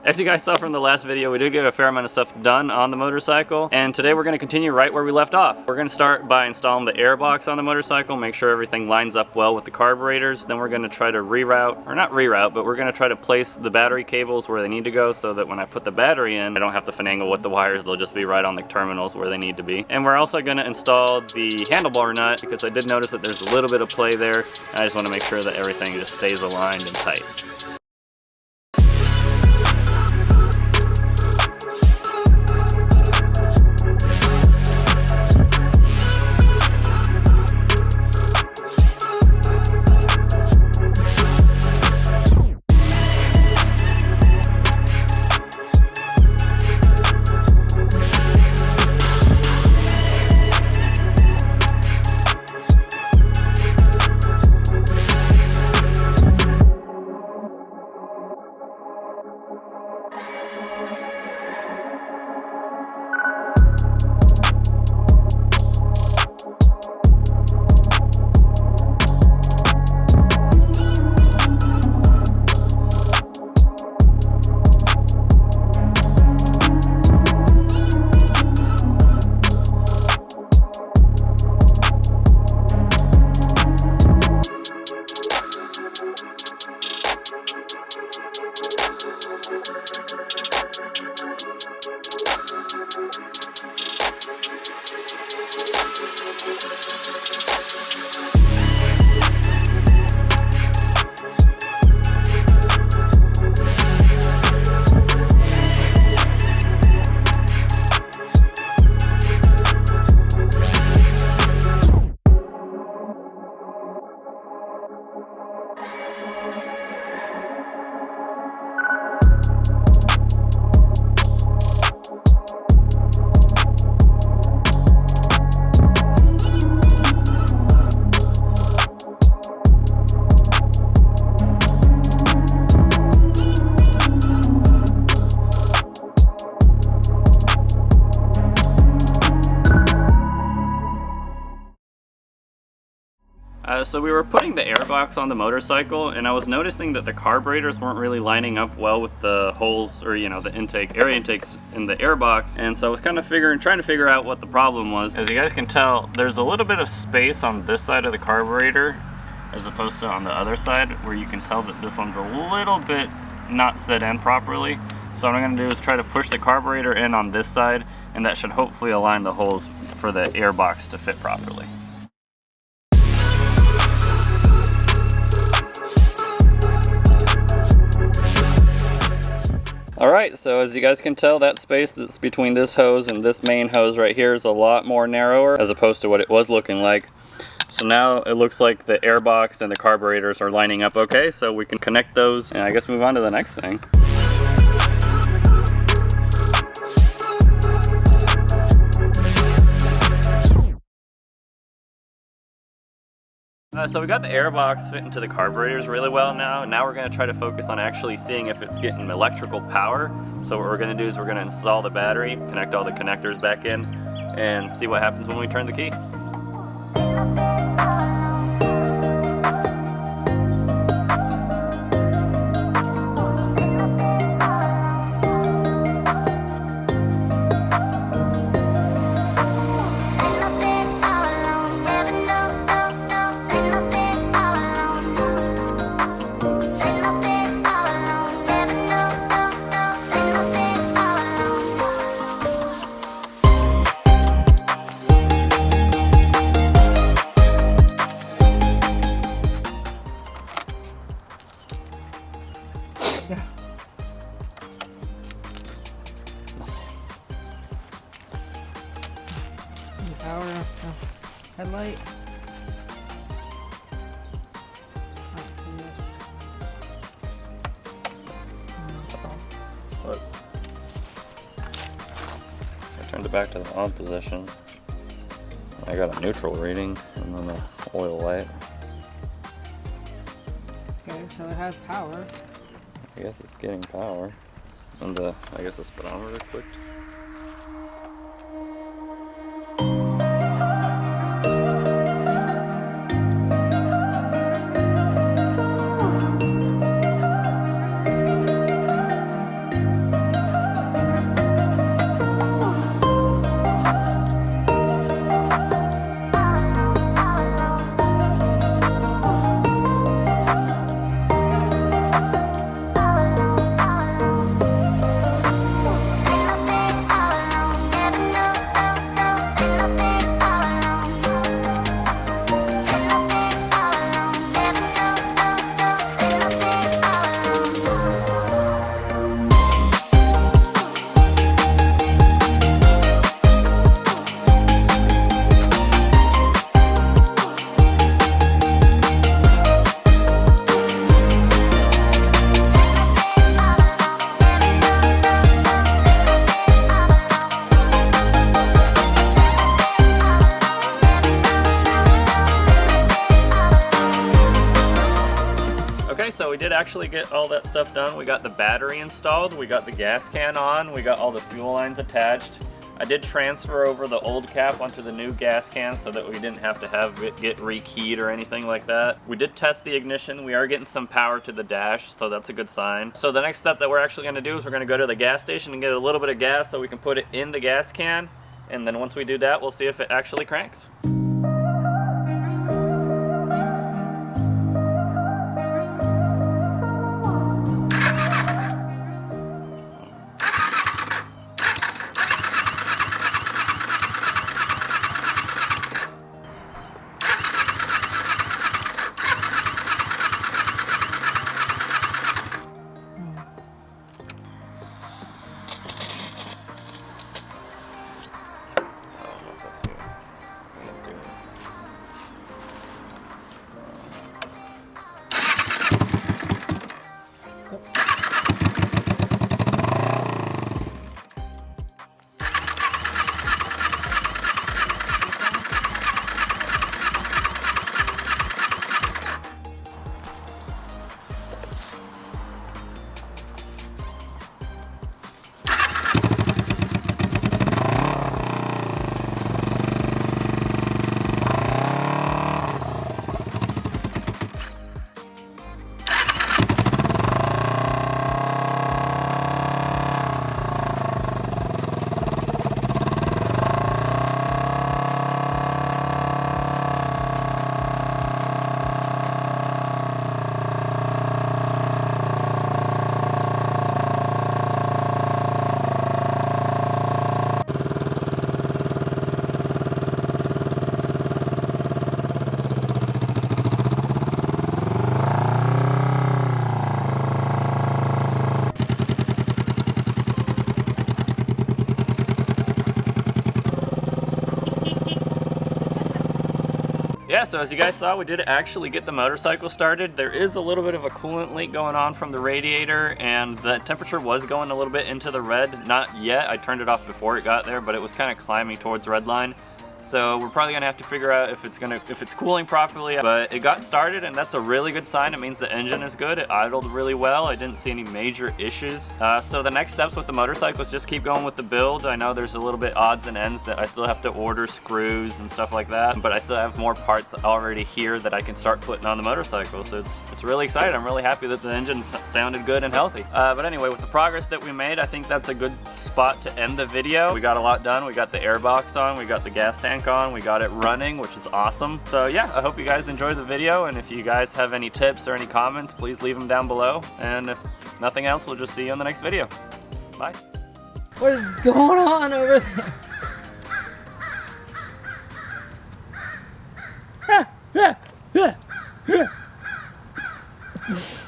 As you guys saw from the last video, we did get a fair amount of stuff done on the motorcycle, and today we're going to continue right where we left off. We're going to start by installing the air box on the motorcycle, make sure everything lines up well with the carburetors. Then we're going to try to reroute, or not reroute, but we're going to try to place the battery cables where they need to go so that when I put the battery in, I don't have to finagle with the wires, they'll just be right on the terminals where they need to be. And we're also going to install the handlebar nut because I did notice that there's a little bit of play there, and I just want to make sure that everything just stays aligned and tight. So we were putting the airbox on the motorcycle, and I was noticing that the carburetors weren't really lining up well with the holes, or the area intakes in the airbox. And so I was kind of trying to figure out what the problem was. As you guys can tell, there's a little bit of space on this side of the carburetor as opposed to on the other side, where you can tell that this one's a little bit not set in properly. So what I'm going to do is try to push the carburetor in on this side, and that should hopefully align the holes for the airbox to fit properly. Alright, so as you guys can tell, that space that's between this hose and this main hose right here is a lot more narrower as opposed to what it was looking like. So now it looks like the airbox and the carburetors are lining up okay, so we can connect those and I guess move on to the next thing. So we got the airbox fit into the carburetors really well now, and now we're going to try to focus on actually seeing if it's getting electrical power. So what we're going to do is we're going to install the battery, connect all the connectors back in, and see what happens when we turn the key. Power headlight. Look. I turned it back to the on position. I got a neutral reading and then the oil light. Okay, so it has power. I guess it's getting power. And I guess the speedometer clicked. actually get all that stuff done. We got the battery installed, we got the gas can on, we got all the fuel lines attached. I did transfer over the old cap onto the new gas can so that we didn't have to have it get rekeyed or anything like that. We did test the ignition. We are getting some power to the dash, so that's a good sign. So the next step that we're actually going to do is we're going to go to the gas station and get a little bit of gas so we can put it in the gas can. And then once we do that, we'll see if it actually cranks. Yeah, so as you guys saw, we did actually get the motorcycle started. There is a little bit of a coolant leak going on from the radiator, and the temperature was going a little bit into the red. Not yet, I turned it off before it got there, but it was kind of climbing towards red line. So we're probably gonna have to figure out if it's cooling properly. But it got started, and that's a really good sign. It means the engine is good. It idled really well. I didn't see any major issues. So the next steps with the motorcycle is just keep going with the build. I know there's a little bit odds and ends that I still have to order screws and stuff like that, but I still have more parts already here that I can start putting on the motorcycle. So it's really exciting. I'm really happy that the engine sounded good and healthy. But anyway, with the progress that we made, I think that's a good spot to end the video. We got a lot done. We got the air box on, we got the gas tank on, we got it running, which is awesome. So yeah, I hope you guys enjoyed the video, and if you guys have any tips or any comments, please leave them down below. And if nothing else, we'll just see you in the next video. Bye. What is going on over there?